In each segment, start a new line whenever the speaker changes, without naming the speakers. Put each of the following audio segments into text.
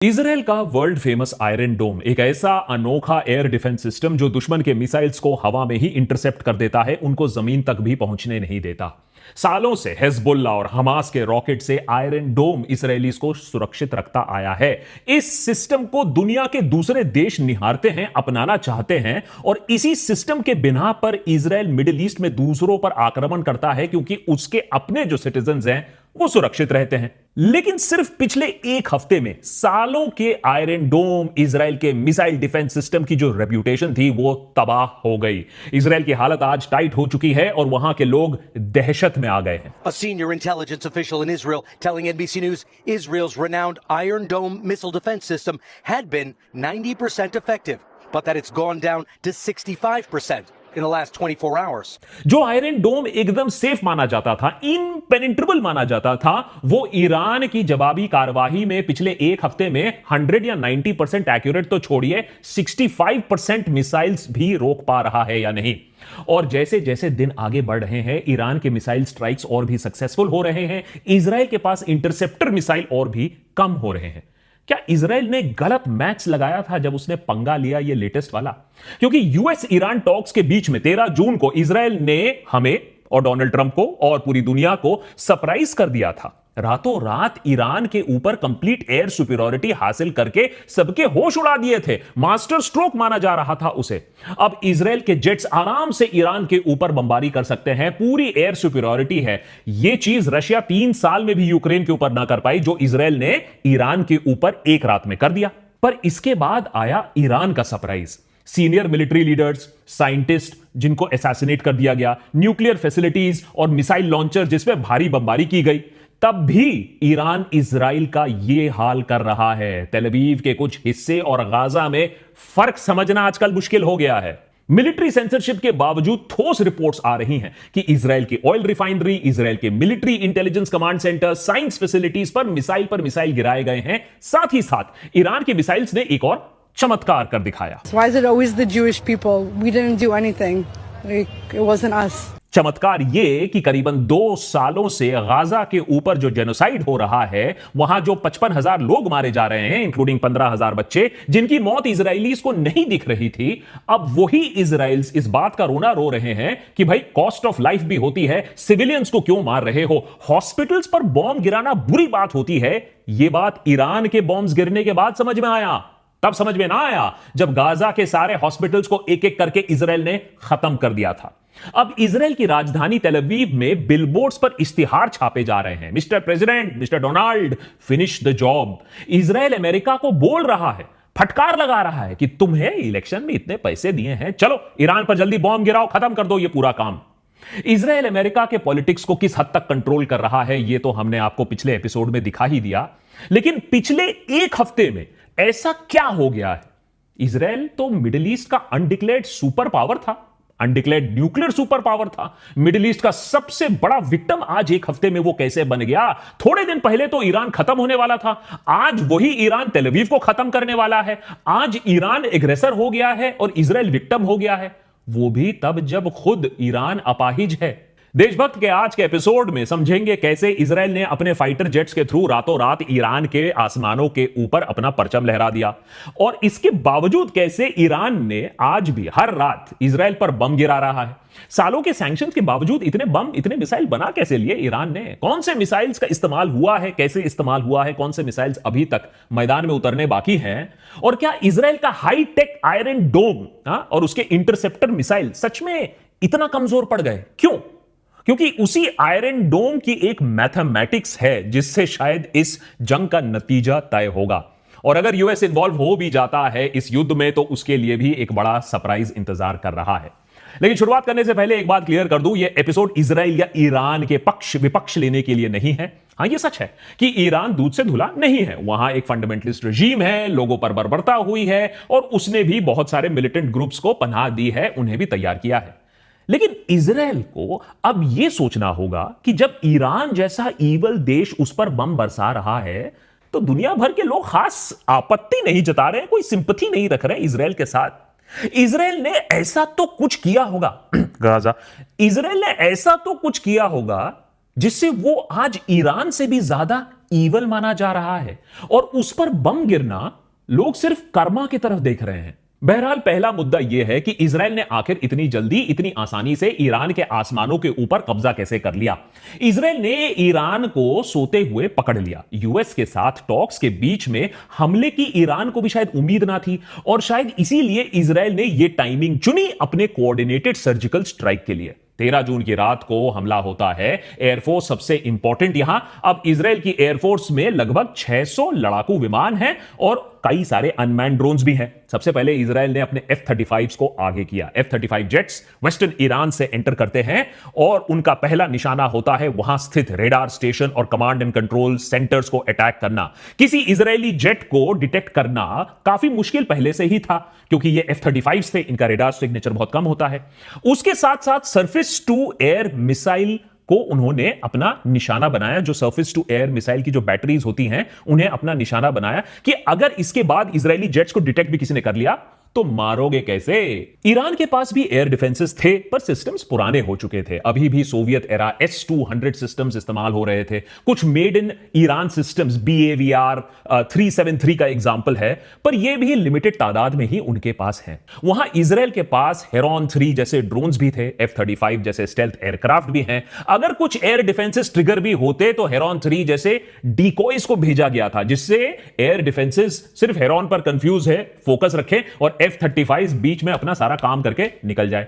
Israel का world famous iron डोम एक ऐसा अनोखा एयर डिफेंस सिस्टम जो दुश्मन के मिसाइल्स को हवा में ही इंटरसेप्ट कर देता है, उनको जमीन तक भी पहुंचने नहीं देता। सालों से हिजबुल्लाह और हमास के रॉकेट से आयरन डोम इसराइलीज को सुरक्षित रखता आया है। इस सिस्टम को दुनिया के दूसरे देश निहारते हैं, अपनाना चाहते हैं, और इसी सिस्टम के बिना पर इसराइल मिडिल ईस्ट में दूसरों पर आक्रमण करता है क्योंकि उसके अपने जो सिटीजन्स हैं वो सुरक्षित रहते हैं। लेकिन सिर्फ पिछले एक हफ्ते में सालों के आयरन डोम इजराइल के मिसाइल डिफेंस सिस्टम की जो रेप्यूटेशन थी वो तबाह हो गई। इजराइल की हालत आज टाइट हो चुकी है और वहां के लोग दहशत में आ गए हैं।
A senior intelligence official in Israel telling NBC News Israel's renowned Iron Dome missile defense system had been 90% effective, but that it's gone down to 65% in the last 24 hours.
जो आयरन डोम एकदम सेफ माना जाता था, इनपेनिट्रेबल माना जाता था, वो Iran की जवाबी कार्रवाई में पिछले एक हफ्ते में 100 या 90% एक्यूरेट तो छोड़िए, 65% मिसाइल्स भी रोक पा रहा है या नहीं। और जैसे जैसे दिन आगे बढ़ रहे हैं, ईरान के मिसाइल स्ट्राइक्स और भी सक्सेसफुल हो रहे हैं, इजराइल के पास इंटरसेप्टर मिसाइल और भी कम हो रहे हैं। क्या इजराइल ने गलत मैच लगाया था जब उसने पंगा लिया ये लेटेस्ट वाला? क्योंकि यूएस ईरान टॉक्स के बीच में 13 जून को इजराइल ने हमें और डोनाल्ड ट्रंप को और पूरी दुनिया को सरप्राइज कर दिया था। रातों रात ईरान के ऊपर कंप्लीट एयर सुपीरियरिटी हासिल करके सबके होश उड़ा दिए थे। मास्टर स्ट्रोक माना जा रहा था उसे। अब इजराइल के जेट्स आराम से ईरान के ऊपर बमबारी कर सकते हैं, पूरी एयर सुपीरियरिटी है। यह चीज रशिया 3 साल में भी यूक्रेन के ऊपर ना कर पाई, जो इजराइल ने ईरान के ऊपर एक रात में कर दिया। पर इसके बाद आया ईरान का surprise. Senior military leaders, scientist जिनको असैसिनेट कर दिया गया, न्यूक्लियर फैसिलिटीज और मिसाइल लॉन्चर जिसमें भारी बमबारी की गई, तब भी ईरान इजराइल का यह हाल कर रहा है। तेल अवीव के कुछ हिस्से और गाजा में फर्क समझना आजकल मुश्किल हो गया है। मिलिट्री सेंसरशिप के बावजूद ठोस रिपोर्ट्स आ रही हैं कि इजराइल की ऑयल रिफाइनरी, इजराइल के military intelligence command centre, science facilities पर मिसाइल गिराए गए हैं। साथ ही साथ ईरान के मिसाइल्स ने एक और चमत्कार कर दिखाया।
Why is it always the Jewish people? We didn't do anything. Like, it wasn't us.
चमत्कार ये कि करीबन 2 सालों से गाजा के ऊपर जो जेनोसाइड हो रहा है, वहां जो 55,000 लोग मारे जा रहे हैं, इंक्लूडिंग 15,000 बच्चे, जिनकी मौत इजरायलीज को नहीं दिख रही थी, अब वही इजराइल्स इस बात का रोना रो रहे हैं कि भाई कॉस्ट ऑफ लाइफ भी होती है, सिविलियंस को क्यों मार रहे हो? हॉस्पिटल्स पर बॉम्ब गिराना बुरी बात होती है। यह बात ईरान के बॉम्ब गिरने के बाद समझ में आया। तब समझ में ना आया जब गाजा के सारे हॉस्पिटल्स को एक एक करके इजराइल ने खत्म कर दिया था। अब इजराइल की राजधानी तेल अवीव में बिलबोर्ड्स पर इश्तिहार छापे जा रहे हैं, mister president, mister Donald, finish the job. Israel America को बोल रहा है, फटकार लगा रहा है कि तुम्हें इलेक्शन में इतने पैसे दिए हैं, चलो ईरान पर जल्दी बॉम्ब गिराओ, खत्म कर दो ये पूरा काम। इजराइल अमेरिका के पॉलिटिक्स को किस हद तक कंट्रोल कर रहा है ये तो हमने आपको पिछले एपिसोड में दिखा ही दिया। लेकिन पिछले एक हफ्ते में ऐसा क्या हो गया है? इजराइल तो मिडिल ईस्ट का अनडिक्लेयर्ड सुपर पावर था, अनडिक्लेयर्ड न्यूक्लियर सुपर पावर था। मिडिल ईस्ट का सबसे बड़ा विक्टिम आज एक हफ्ते में वो कैसे बन गया? थोड़े दिन पहले तो ईरान खत्म होने वाला था, आज वही ईरान तेल अवीव को खत्म करने वाला है। आज ईरान एग्रेसर हो गया है और इजराइल विक्टिम हो गया है, वो भी तब जब खुद ईरान अपाहिज है। देशभक्त के आज के एपिसोड में समझेंगे कैसे इजराइल ने अपने फाइटर जेट्स के थ्रू रातों रात ईरान के आसमानों के ऊपर अपना परचम लहरा दिया, और इसके बावजूद कैसे ईरान ने आज भी हर रात इजराइल पर बम गिरा रहा है। सालों के सैंक्शंस के बावजूद इतने बम, इतने मिसाइल बना कैसे लिए ईरान ने? कौन से मिसाइल्स का इस्तेमाल हुआ है, कैसे इस्तेमाल हुआ है, कौन से मिसाइल्स अभी तक मैदान में उतरने बाकी हैं? और क्या इजराइल का हाई टेक आयरन डोम और उसके इंटरसेप्टर मिसाइल सच में इतना कमजोर पड़ गए? क्यों? क्योंकि उसी आयरन डोम की एक मैथमेटिक्स है जिससे शायद इस जंग का नतीजा तय होगा। और अगर यूएस इन्वॉल्व हो भी जाता है इस युद्ध में तो उसके लिए भी एक बड़ा सरप्राइज इंतजार कर रहा है। लेकिन शुरुआत करने से पहले एक बात क्लियर कर दूं, यह एपिसोड इजराइल या ईरान के पक्ष विपक्ष लेने के लिए नहीं है। हां, यह सच है कि ईरान दूध से धुला नहीं है। वहां एक फंडामेंटलिस्ट रजीम है, लोगों पर बर्बरता हुई है और उसने भी बहुत सारे मिलिटेंट ग्रुप्स को पनाह दी है, उन्हें भी तैयार किया है। लेकिन इजराइल को अब यह सोचना होगा कि जब ईरान जैसा ईवल देश उस पर बम बरसा रहा है तो दुनिया भर के लोग खास आपत्ति नहीं जता रहे, कोई सिंपैथी नहीं रख रहे इजराइल के साथ। इजराइल ने ऐसा तो कुछ किया होगा गाजा, इजराइल ने ऐसा तो कुछ किया होगा जिससे वो आज ईरान से भी ज्यादा ईवल माना जा रहा है, और उस पर बम गिरना लोग सिर्फ कर्मा की तरफ देख रहे हैं। बहरहाल पहला मुद्दा यह है कि इजराइल ने आखिर इतनी जल्दी, इतनी आसानी से ईरान के आसमानों के ऊपर कब्जा कैसे कर लिया। इजराइल ने ईरान को सोते हुए पकड़ लिया। यूएस के साथ टॉक्स के बीच में हमले की ईरान को भी शायद उम्मीद ना थी, और शायद इसीलिए इजराइल ने यह टाइमिंग चुनी अपने कोऑर्डिनेटेड सर्जिकल स्ट्राइक के लिए। 13 जून की रात को हमला होता है। एयरफोर्स सबसे इंपॉर्टेंट यहां, अब इजराइल की एयरफोर्स में लगभग 600 लड़ाकू विमान हैं और कई सारे अनमैन्ड ड्रोन्स भी हैं। सबसे पहले इजराइल ने अपने F-35 को आगे किया। F-35 जेट्स वेस्टर्न ईरान से एंटर करते हैं और उनका पहला निशाना होता है वहां स्थित रेडार स्टेशन और कमांड एंड कंट्रोल सेंटर्स को अटैक करना। किसी इजरायली जेट को डिटेक्ट करना काफी मुश्किल पहले से ही था, क्योंकि ये F-35 थे, इनका रेडार सिग्नेचर बहुत कम होता है। उसके साथ साथ सरफेस टू एयर मिसाइल को उन्होंने अपना निशाना बनाया। जो सरफेस टू एयर मिसाइल की जो बैटरीज होती हैं, उन्हें अपना निशाना बनाया कि अगर इसके बाद इजरायली जेट्स को डिटेक्ट भी किसी ने कर लिया तो मारोगे कैसे। ईरान के पास भी एयर डिफेंसेस थे, पर सिस्टम्स पुराने हो चुके थे। अभी भी सोवियत एरा S-200 सिस्टम्स इस्तेमाल हो रहे थे। कुछ made in Iran systems BAVR 373 का एग्जांपल है, पर यह भी लिमिटेड तादाद में ही उनके पास है। वहां इजराइल के पास हेरॉन 3 जैसे ड्रोन्स भी थे, F-35 जैसे स्टेल्थ एयरक्राफ्ट भी हैं। अगर कुछ एयर डिफेंसेस ट्रिगर भी होते तो हेरॉन 3 जैसे डिकॉयज को भेजा गया था, जिससे एयर डिफेंसेस सिर्फ हेरॉन पर कंफ्यूज है, फोकस रखें और F-35 बीच में अपना सारा काम करके निकल जाए।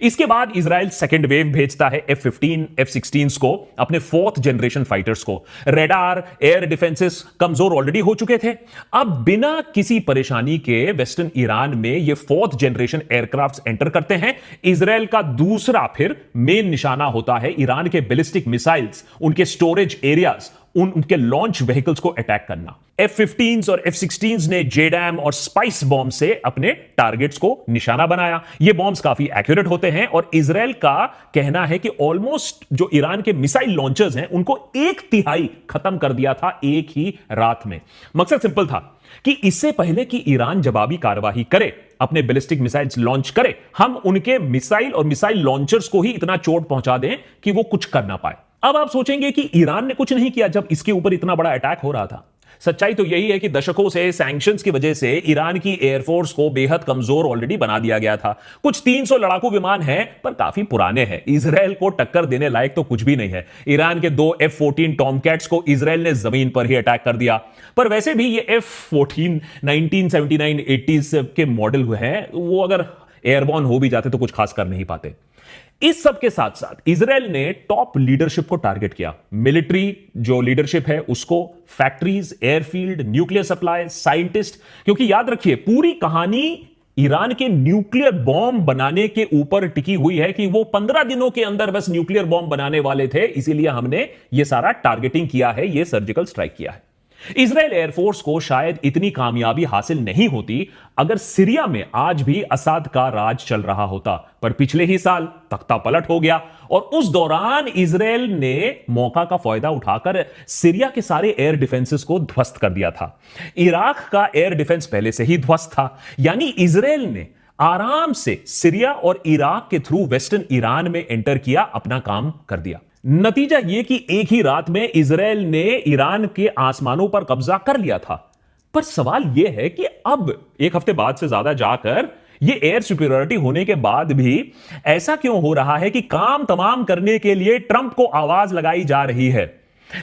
इसके बाद इजराइल सेकेंड वेव भेजता है F-15, F-16 को, अपने 4th जनरेशन फाइटर्स को। रेडार, एयर डिफेंसेस कमजोर ऑलरेडी हो चुके थे। अब बिना किसी परेशानी के वेस्टर्न ईरान में ये 4th जनरेशन एयरक्राफ्ट एंटर करते हैं। इजराइल का दूसरा फिर मेन निशाना होता है ईरान के बैलिस्टिक मिसाइल्स, उनके स्टोरेज एरियाज, उनके लॉन्च व्हीकल्स को अटैक करना। F-15 और F-16 ने JDAM और स्पाइस बॉम्ब से अपने टारगेट्स को निशाना बनाया। ये बॉम्ब्स काफी एक्यूरेट होते हैं और इजराइल का कहना है कि ऑलमोस्ट जो ईरान के मिसाइल लॉन्चर्स हैं उनको 1/3 खत्म कर दिया था एक ही रात में। मकसद सिंपल था कि इससे पहले कि ईरान जवाबी कार्रवाई करे, अपने बैलिस्टिक मिसाइल्स लॉन्च करे, हम उनके मिसाइल और मिसाइल लॉन्चर्स को ही इतना चोट पहुंचा दें कि वो कुछ कर ना पाए। अब आप सोचेंगे कि ईरान ने कुछ नहीं किया जब इसके ऊपर इतना बड़ा अटैक हो रहा था। सच्चाई तो यही है कि दशकों से सैंक्शंस की वजह से ईरान की एयरफोर्स को बेहद कमजोर ऑलरेडी बना दिया गया था। कुछ 300 लड़ाकू विमान हैं, पर काफी पुराने हैं। इजराइल को टक्कर देने लायक तो कुछ भी नहीं है। ईरान के 2 F-14 टॉमकैट्स को इजराइल ने जमीन पर ही अटैक कर दिया। पर वैसे भी ये F-14 1979-80s के मॉडल हुए हैं, वो अगर एयरबॉर्न हो भी जाते तो कुछ खास कर नहीं पाते। इस सब के साथ साथ इजराइल ने टॉप लीडरशिप को टारगेट किया। मिलिट्री जो लीडरशिप है उसको, factories, airfield, nuclear supply, scientist, क्योंकि याद रखिए पूरी कहानी ईरान के न्यूक्लियर बॉम्ब बनाने के ऊपर टिकी हुई है कि वो 15 दिनों के अंदर बस न्यूक्लियर बॉम्ब बनाने वाले थे। इसीलिए हमने ये सारा टारगेटिंग किया है, ये सर्जिकल स्ट्राइक किया है। इजराइल एयरफोर्स को शायद इतनी कामयाबी हासिल नहीं होती अगर सीरिया में आज भी असद का राज चल रहा होता, पर पिछले ही साल तख्ता पलट हो गया और उस दौरान इजराइल ने मौका का फायदा उठाकर सीरिया के सारे एयर डिफेंसेस को ध्वस्त कर दिया था। इराक का एयर डिफेंस पहले से ही ध्वस्त था, यानी इजराइल ने आराम से सीरिया और इराक के थ्रू वेस्टर्न ईरान में एंटर किया, अपना काम कर दिया। नतीजा यह कि एक ही रात में इजराइल ने ईरान के आसमानों पर कब्जा कर लिया था। पर सवाल यह है कि अब एक हफ्ते बाद से ज्यादा जाकर यह एयर सुपीरियरिटी होने के बाद भी ऐसा क्यों हो रहा है कि काम तमाम करने के लिए ट्रंप को आवाज लगाई जा रही है,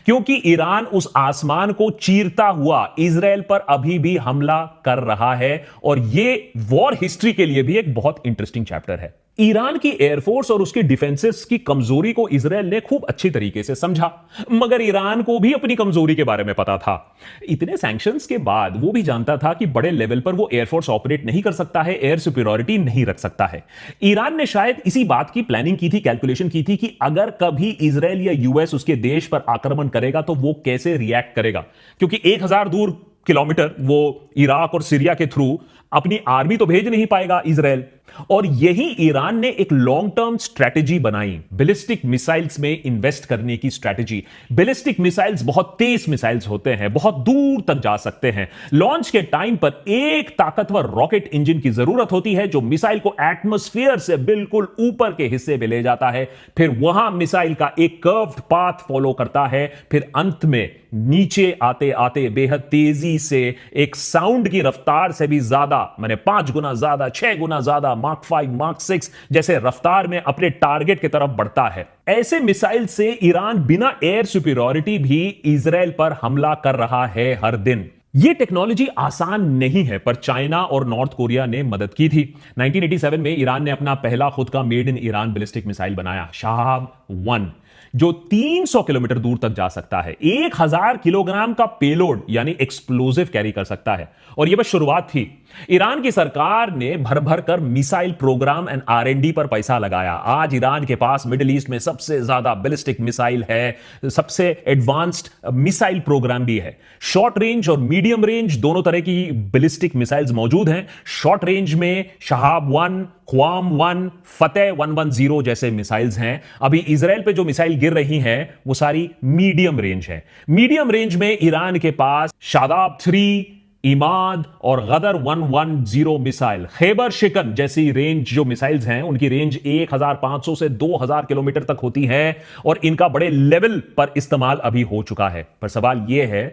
क्योंकि ईरान उस आसमान को चीरता हुआ इजराइल पर अभी भी हमला कर रहा है। और यह वॉर हिस्ट्री के लिए भी एक बहुत इंटरेस्टिंग चैप्टर है। ईरान की एयरफोर्स और उसकी डिफेंसेस की कमजोरी को इजराइल ने खूब अच्छी तरीके से समझा, मगर ईरान को भी अपनी कमजोरी के बारे में पता था। इतने सैंक्शंस के बाद वो भी जानता था कि बड़े लेवल पर वो एयरफोर्स ऑपरेट नहीं कर सकता है, एयर सुपीरियरिटी नहीं रख सकता है। ईरान ने शायद इसी बात की प्लानिंग की थी, कैलकुलेशन की थी कि अगर कभी इजराइल या यूएस उसके देश पर आक्रमण करेगा तो वो कैसे रिएक्ट करेगा, क्योंकि 1000 किलोमीटर वो इराक और सीरिया के थ्रू अपनी आर्मी तो भेज नहीं पाएगा इजराइल। और यही ईरान ने एक लॉन्ग टर्म स्ट्रेटेजी बनाई, बैलिस्टिक मिसाइल्स में इन्वेस्ट करने की स्ट्रेटेजी। बैलिस्टिक मिसाइल्स बहुत तेज मिसाइल्स होते हैं, बहुत दूर तक जा सकते हैं। लॉन्च के टाइम पर एक ताकतवर रॉकेट इंजन की जरूरत होती है जो मिसाइल को एटमॉस्फेयर से बिल्कुल ऊपर के हिस्से में ले जाता है, फिर वहां मिसाइल का एक कर्व्ड पाथ फॉलो करता है, फिर अंत में नीचे आते आते बेहद तेजी से एक साउंड की रफ्तार से भी ज्यादा, मैंने 5 गुना ज्यादा, 6 गुना ज्यादा, मार्क 5, मार्क 6 जैसे रफ्तार में अपने टारगेट की तरफ बढ़ता है। ऐसे मिसाइल से ईरान बिना एयर सुपीरियरिटी भी इजराइल पर हमला कर रहा है हर दिन। यह टेक्नोलॉजी आसान नहीं है, पर चाइना और नॉर्थ कोरिया ने मदद की थी। 1987 में ईरान ने अपना पहला खुद का made in Iran ballistic missile बनाया, शहाब 1, जो 300 किलोमीटर दूर तक जा सकता है, 1000 किलोग्राम का पेलोड यानी एक्सप्लोजिव कैरी कर सकता है। और यह बस शुरुआत थी। ईरान की सरकार ने भर भर कर मिसाइल प्रोग्राम एंड R&D पर पैसा लगाया। आज ईरान के पास मिडिल ईस्ट में सबसे ज्यादा बैलिस्टिक मिसाइल है, सबसे एडवांस्ड मिसाइल प्रोग्राम भी है। शॉर्ट रेंज और मीडियम रेंज दोनों तरह की बैलिस्टिक मिसाइल्स मौजूद हैं। शॉर्ट रेंज में शहाब 1, ख्वाम 1, फतेह 110 जैसे मिसाइल्स हैं। अभी इजराइल पे जो मिसाइल गिर रही हैं वो सारी मीडियम रेंज है। मीडियम रेंज में ईरान के पास शादाब 3, इमाद और गदर 110 मिसाइल, खैबर शिकन जैसी रेंज जो मिसाइल्स हैं उनकी रेंज 1500 से 2000 किलोमीटर तक होती है और इनका बड़े लेवल पर इस्तेमाल अभी हो चुका है। पर सवाल यह है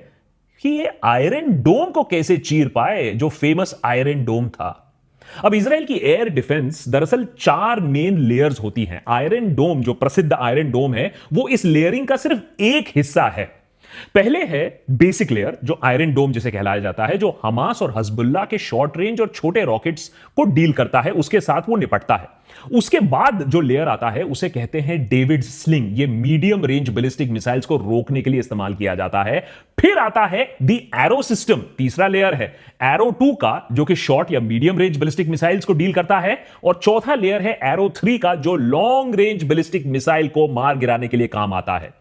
कि ये आयरन डोम को कैसे चीर पाए, जो फेमस आयरन डोम था। अब इजराइल की एयर डिफेंस दरअसल 4 मेन लेयर्स होती हैं। आयरन डोम, जो प्रसिद्ध आयरन डोम है, वो इस लेयरिंग का सिर्फ एक हिस्सा है। पहले है बेसिक लेयर, जो आयरन डोम जिसे कहलाया जाता है, जो हमास और हजबुल्ला के शॉर्ट रेंज और छोटे रॉकेट्स को डील करता है, उसके साथ वो निपटता है। उसके बाद जो लेयर आता है उसे कहते हैं डेविड स्लिंग। ये मीडियम रेंज बैलिस्टिक मिसाइल्स को रोकने के लिए इस्तेमाल किया जाता है। फिर आता है दी एरो सिस्टम, तीसरा लेयर है एरो 2 का, जो कि शॉर्ट या मीडियम रेंज बैलिस्टिक मिसाइल्स को डील करता है। और चौथा लेयर है एरो 3 का, जो लॉन्ग रेंज बैलिस्टिक मिसाइल को मार गिराने के लिए काम आता है।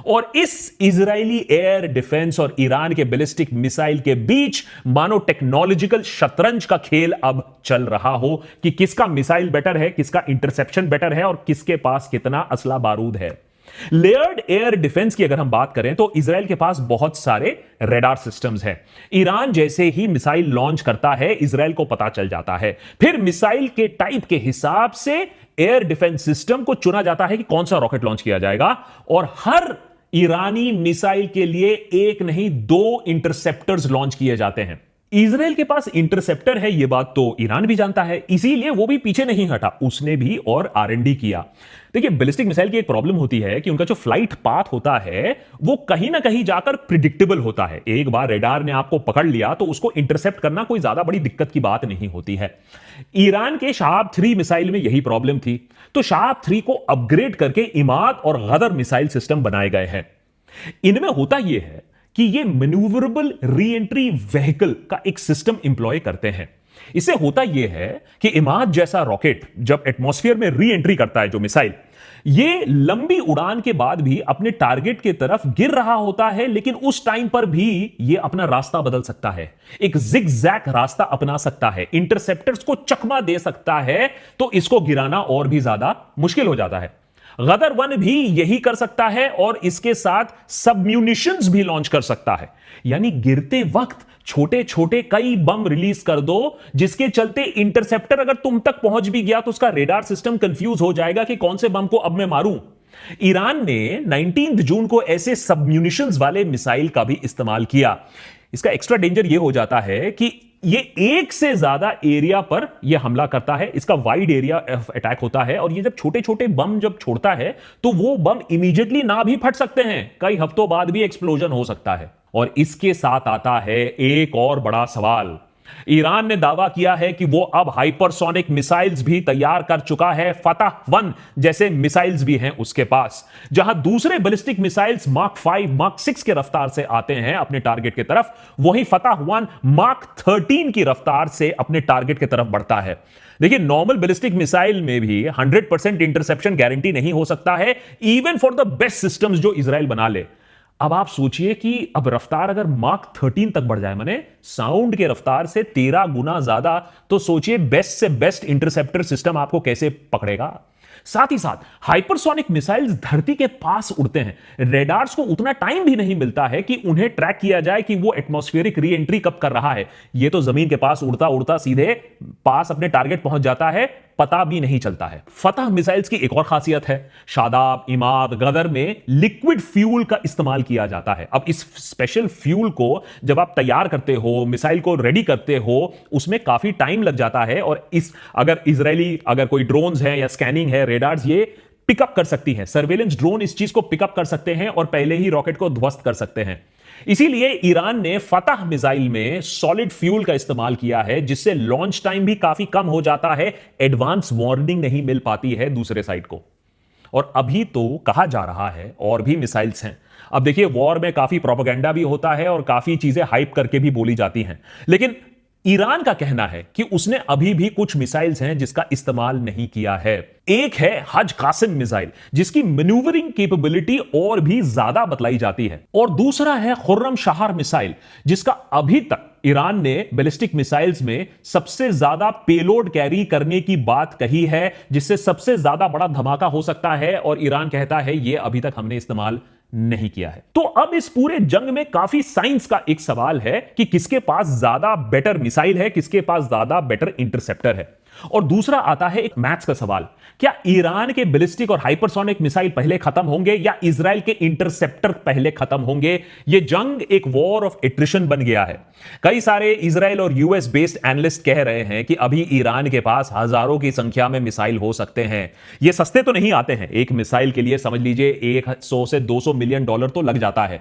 और इस इजरायली एयर डिफेंस और ईरान के बैलिस्टिक मिसाइल के बीच मानो टेक्नोलॉजिकल शतरंज का खेल अब चल रहा हो कि किसका मिसाइल बेटर है, किसका इंटरसेप्शन बेटर है और किसके पास कितना असला बारूद है। लेयर्ड एयर डिफेंस की अगर हम बात करें तो इजराइल के पास बहुत सारे रेडार सिस्टम्स हैं। ईरान जैसे ही मिसाइल लॉन्च करता है, इजराइल को पता चल जाता है। फिर मिसाइल के टाइप के हिसाब से एयर डिफेंस सिस्टम को चुना जाता है कि कौन सा रॉकेट लॉन्च किया जाएगा। और हर ईरानी मिसाइल के लिए एक नहीं 2 इंटरसेप्टर्स लॉन्च किए जाते हैं। इजराइल के पास इंटरसेप्टर है, यह बात तो ईरान भी जानता है, इसीलिए वो भी पीछे नहीं हटा, उसने भी और R&D किया। देखिए, बैलिस्टिक मिसाइल की एक प्रॉब्लम होती है कि उनका जो फ्लाइट पाथ होता है वो कहीं ना कहीं जाकर प्रिडिक्टेबल होता है। एक बार रेडार ने आपको पकड़ लिया तो उसको इंटरसेप्ट करना कोई ज्यादा बड़ी दिक्कत की बात नहीं होती है। ईरान के शहाब 3 मिसाइल में यही प्रॉब्लम थी, तो शहाब 3 को अपग्रेड करके इमाद और गदर मिसाइल सिस्टम बनाए गए हैं। इनमें होता यह है कि ये मैन्यूवरेबल री एंट्री व्हीकल का एक सिस्टम इंप्लॉय करते हैं। इससे होता यह है कि इमाद जैसा रॉकेट जब एटमॉस्फेयर में री एंट्री करता है, जो मिसाइल, ये लंबी उड़ान के बाद भी अपने टारगेट की तरफ गिर रहा होता है, लेकिन उस टाइम पर भी ये अपना रास्ता बदल सकता है, एक जिग-जैग रास्ता अपना सकता है, इंटरसेप्टर्स को चकमा दे सकता है, तो इसको गिराना और भी ज्यादा मुश्किल हो जाता है। गदर 1 भी यही कर सकता है और इसके साथ सबम्यूनिशंस भी लॉन्च कर सकता है। यानी गिरते वक्त छोटे छोटे कई बम रिलीज कर दो, जिसके चलते इंटरसेप्टर अगर तुम तक पहुंच भी गया तो उसका रेडार सिस्टम कंफ्यूज हो जाएगा कि कौन से बम को अब मैं मारूं। ईरान ने 19 जून को ऐसे सबम्यूनिशंस वाले मिसाइल का भी इस्तेमाल किया। इसका एक्स्ट्रा डेंजर यह हो जाता है कि ये एक से ज्यादा एरिया पर यह हमला करता है, इसका वाइड एरिया अटैक होता है। और ये जब छोटे छोटे बम जब छोड़ता है तो वो बम इमीडिएटली ना भी फट सकते हैं, कई हफ्तों बाद भी एक्सप्लोजन हो सकता है। और इसके साथ आता है एक और बड़ा सवाल। ईरान ने दावा किया है कि वो अब हाइपरसोनिक मिसाइल्स भी तैयार कर चुका है, फतह 1 जैसे मिसाइल्स भी हैं उसके पास। जहां दूसरे बैलिस्टिक मिसाइल्स मार्क 5, मार्क 6 के रफ्तार से आते हैं अपने टारगेट की तरफ, वहीं फतह 1 मार्क 13 की रफ्तार से अपने टारगेट की तरफ बढ़ता है। देखिए, नॉर्मल बैलिस्टिक मिसाइल में भी 100% इंटरसेप्शन गारंटी नहीं हो सकता है, even for the best systems जो इजराइल बना ले। अब आप सोचिए कि अब रफ्तार अगर मार्क 13 तक बढ़ जाए, माने साउंड के रफ्तार से 13 गुना ज्यादा, तो सोचिए बेस्ट से बेस्ट इंटरसेप्टर सिस्टम आपको कैसे पकड़ेगा। साथ ही साथ हाइपरसोनिक मिसाइल्स धरती के पास उड़ते हैं, रेडार्स को उतना टाइम भी नहीं मिलता है कि उन्हें ट्रैक किया जाए कि वो एटमॉस्फेरिक री एंट्री कब कर रहा है। ये तो जमीन के पास उड़ता उड़ता सीधे पास अपने टारगेट पहुंच जाता है, पता भी नहीं चलता है। फतह मिसाइल्स की एक और खासियत है, शादाब, इमाद, गदर में लिक्विड फ्यूल का इस्तेमाल किया जाता है। अब इस स्पेशल फ्यूल को जब आप तैयार करते हो, मिसाइल को रेडी करते हो, उसमें काफी टाइम लग जाता है। और अगर कोई ड्रोन्स है या स्कैनिंग है, रेडार्स ये पिकअप कर सकती हैं, सर्वेलेंस ड्रोन इस चीज को पिकअप कर सकते हैं और पहले ही रॉकेट को ध्वस्त कर सकते हैं। इसीलिए ईरान ने फतह मिसाइल में सॉलिड फ्यूल का इस्तेमाल किया है, जिससे लॉन्च टाइम भी काफी कम हो जाता है, एडवांस वार्निंग नहीं मिल पाती है दूसरे साइड को। और अभी तो कहा जा रहा है और भी मिसाइल्स हैं। अब देखिए, वॉर में काफी प्रोपेगेंडा भी होता है और काफी चीजें हाइप करके भी बोली जाती हैं, लेकिन ईरान का कहना है कि उसने अभी भी कुछ मिसाइल्स हैं जिसका इस्तेमाल नहीं किया है। एक है हज कासिम मिसाइल, जिसकी मैन्यूवरिंग कैपेबिलिटी और भी ज्यादा बतलाई जाती है, और दूसरा है खुर्रम शहर मिसाइल, जिसका अभी तक ईरान ने बैलिस्टिक मिसाइल्स में सबसे ज्यादा पेलोड कैरी करने की बात कही है, जिससे सबसे ज्यादा बड़ा धमाका हो सकता है, और ईरान कहता है यह अभी तक हमने इस्तेमाल नहीं किया है। तो अब इस पूरे जंग में काफी साइंस का एक सवाल है कि किसके पास ज्यादा बेटर मिसाइल है, किसके पास ज्यादा बेटर इंटरसेप्टर है। और दूसरा आता है एक मैथ्स का सवाल, क्या ईरान के बैलिस्टिक और हाइपरसोनिक मिसाइल पहले खत्म होंगे या इजराइल के इंटरसेप्टर पहले खत्म होंगे। यह जंग एक वॉर ऑफ एट्रिशन बन गया है। कई सारे इजराइल और यूएस बेस्ड एनालिस्ट कह रहे हैं कि अभी ईरान के पास हजारों की संख्या में मिसाइल हो सकते हैं। यह सस्ते तो नहीं आते हैं, एक मिसाइल के लिए समझ लीजिए 100 से 200 मिलियन डॉलर तो लग जाता है,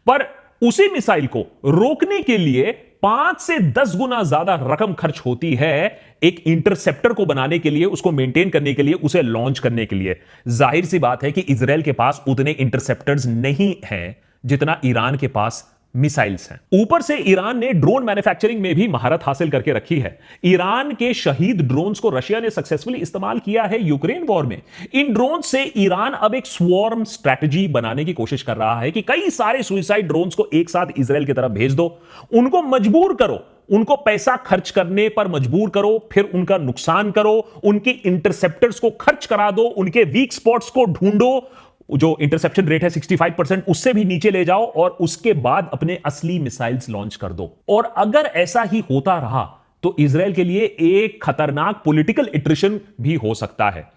पर उसी मिसाइल को रोकने के लिए 5 से 10 गुना ज्यादा रकम खर्च होती है एक इंटरसेप्टर को बनाने के लिए, उसको मेंटेन करने के लिए, उसे लॉन्च करने के लिए। जाहिर सी बात है कि इजराइल के पास उतने इंटरसेप्टर्स नहीं हैं जितना ईरान के पास मिसाइल्स हैं। ऊपर से ईरान ने ड्रोन मैन्युफैक्चरिंग में भी महारत हासिल करके रखी है। ईरान के शहीद ड्रोन्स को रशिया ने सक्सेसफुली इस्तेमाल किया है यूक्रेन वॉर में। इन ड्रोन से ईरान अब एक स्वॉर्म स्ट्रैटेजी बनाने की कोशिश कर रहा है कि कई सारे सुइसाइड ड्रोन्स को एक साथ इजराइल की तरफ भेज दो, उनको मजबूर करो, उनको पैसा खर्च करने पर मजबूर करो, फिर उनका नुकसान करो, उनके इंटरसेप्टर्स को खर्च करा दो, उनके वीक स्पॉट्स को ढूंढो, जो इंटरसेप्शन रेट है 65%, उससे भी नीचे ले जाओ, और उसके बाद अपने असली मिसाइल्स लॉन्च कर दो। और अगर ऐसा ही होता रहा तो इजराइल के लिए एक खतरनाक पॉलिटिकल एट्रिशन भी हो सकता है।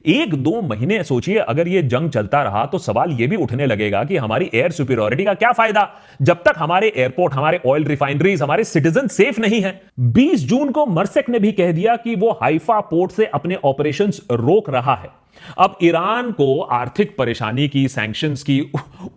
1-2 महीने सोचिए, अगर यह जंग चलता रहा तो सवाल यह भी उठने लगेगा कि हमारी एयर सुपीरियरिटी का क्या फायदा, जब तक हमारे एयरपोर्ट, हमारे ऑयल रिफाइनरीज, हमारे सिटीजन सेफ नहीं है। 20 जून को मरसेक ने भी कह दिया कि वो हाइफा पोर्ट से अपने ऑपरेशंस रोक रहा है। अब ईरान को आर्थिक परेशानी की, सैंक्शंस की,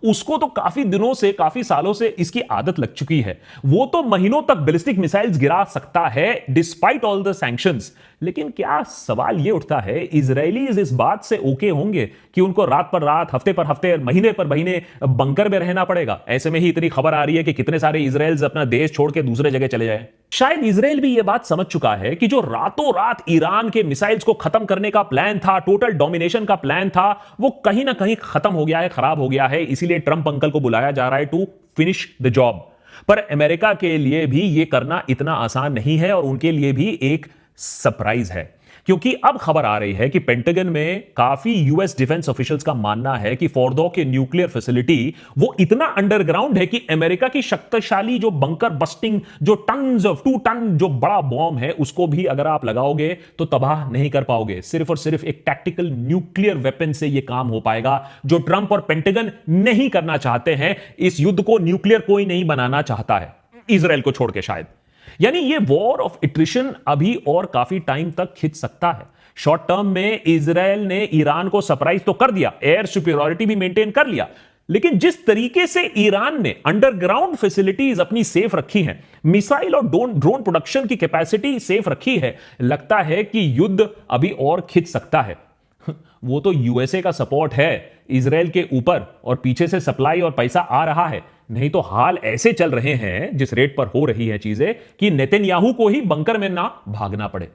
उसको तो काफी दिनों से, काफी सालों से इसकी आदत लग चुकी है। वो तो महीनों तक बैलिस्टिक मिसाइल्स गिरा सकता है डिस्पाइट ऑल द सैंक्शंस। लेकिन क्या सवाल यह उठता है, इजरायलीज इस बात से ओके होंगे कि उनको रात पर रात, हफ्ते पर हफ्ते, महीने पर महीने बंकर में रहना पड़ेगा? ऐसे में ही इतनी खबर आ रही है कि कितने सारे इजराइल्स अपना देश छोड़ के दूसरे जगह चले जाए। शायद इजराइल भी यह बात समझ चुका है कि जो रातों रात ईरान के मिसाइल्स को खत्म करने का प्लान था, टोटल डोमिनेशन का प्लान था, वो कहीं ना कहीं खत्म हो गया है, खराब हो गया है। इसीलिए ट्रंप अंकल को बुलाया जा रहा है टू फिनिश द जॉब। पर अमेरिका के लिए भी यह करना इतना आसान नहीं है, और उनके लिए भी एक सरप्राइज है, क्योंकि अब खबर आ रही है कि पेंटागन में काफी यूएस डिफेंस ऑफिशियल्स का मानना है कि फोर्डो के न्यूक्लियर फैसिलिटी वो इतना अंडरग्राउंड है कि अमेरिका की शक्तिशाली जो बंकर बस्टिंग, जो 2 टन जो बड़ा बॉम्ब है, उसको भी अगर आप लगाओगे तो तबाह नहीं कर पाओगे। सिर्फ और सिर्फ एक टैक्टिकल न्यूक्लियर वेपन से यह काम हो पाएगा, जो ट्रंप और पेंटागन नहीं करना चाहते हैं। इस युद्ध को न्यूक्लियर कोई नहीं बनाना चाहता है, इजराइल को छोड़ के शायद। यानी ये वॉर ऑफ एट्रिशन अभी और काफी टाइम तक खिंच सकता है। शॉर्ट टर्म में इजराइल ने ईरान को सरप्राइज तो कर दिया, एयर सुपीरियरिटी भी मेंटेन कर लिया, लेकिन जिस तरीके से ईरान ने अंडरग्राउंड फैसिलिटीज अपनी सेफ रखी हैं, मिसाइल और ड्रोन प्रोडक्शन की कैपेसिटी सेफ रखी है, लगता है कि युद्ध अभी और खिंच सकता है। वो तो यूएसए का सपोर्ट है इजराइल के ऊपर, और पीछे से सप्लाई और पैसा आ रहा है। नहीं तो हाल ऐसे चल रहे हैं जिस रेट पर हो रही है चीजें कि नेतन्याहू को ही बंकर में ना भागना पड़े।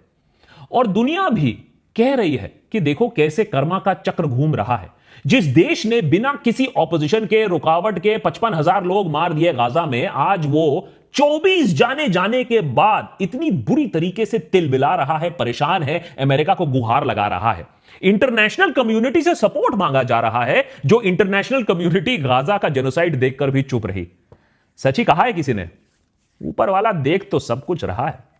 और दुनिया भी कह रही है कि देखो कैसे कर्मा का चक्र घूम रहा है। जिस देश ने बिना किसी ऑपोजिशन के, रुकावट के 55,000 लोग मार दिए गाजा में, आज वो 24 जाने जाने के बाद इतनी बुरी तरीके से तिलबिला रहा है, परेशान है, अमेरिका को गुहार लगा रहा है। इंटरनेशनल कम्युनिटी से सपोर्ट मांगा जा रहा है, जो इंटरनेशनल कम्युनिटी गाजा का जेनोसाइड देखकर भी चुप रही। सच ही कहा है किसी ने, ऊपर वाला देख तो सब कुछ रहा है।